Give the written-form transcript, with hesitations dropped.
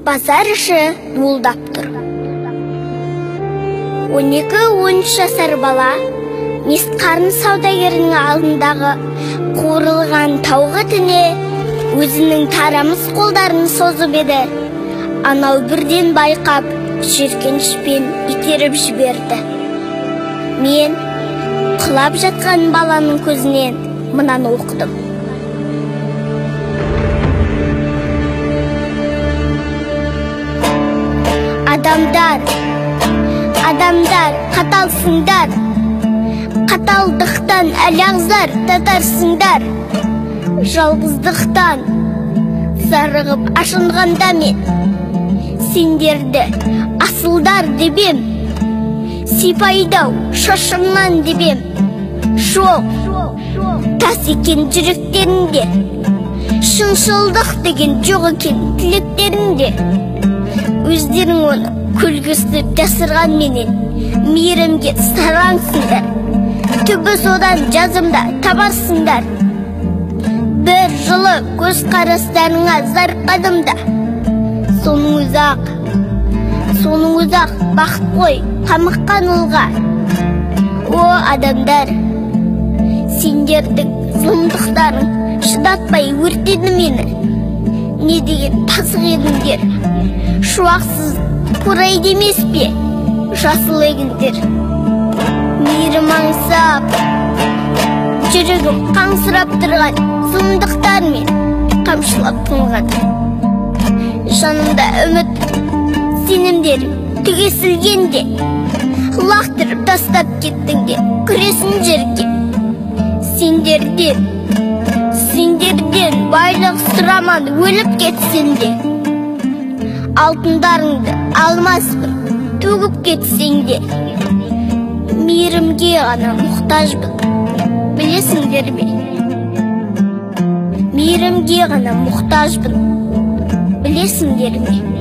базар іші дуылдап тұр. 12-13 жасар бала месқарын саудагерінің алдындағы қуырылған тауға тіне өзінің тарамыс қолдарын созып еді. Анау бірден байқап, жеркенішпен итеріп жіберді. Мен құлап жатқан баланың көзінен мынаны оқыдым. Адамдар, қаталсыңдар, қаталдықтан әлағзар татарсыңдар. Жалғыздықтан зарығып ашынғанда мен сендерді асылдар дебем, сипайдау шашымнан дебем. Жоқ, тас екен жүректерінде, шыншылдық деген жоқ екен тілектерінде. Өздерің оны күлгісіп жасырған менен мейірімге сараңсыңдар. Түбі содан жазымда табарсыңдар. Бір жылы көз қарастарыңа зарқадым да, соның ұзақ бақыт қой қамыққан ұлға. О адамдар, сендердің зұлымдықтарың шыдатпай өртеді мені. Не деген пасық едіңдер, шуақсыз қурайды емес пе жасыл егіндер. Мейірім аңсап, жүрегім қаңсырап тұрған зұлымдықтармен қамшылап қонған. Жанымда үміт, сенімдерім түгесілгенде, лақтырып тастап кеттіңде күресін жерге. Сендерден байлық сұраман өліп кетсен де, алтындарыңды алмаспын төгіп кетсең де, мейірімге ғана мұқтажбын, білесіңдер ме? Мейірімге ғана мұқтажбын, білесіңдер ме?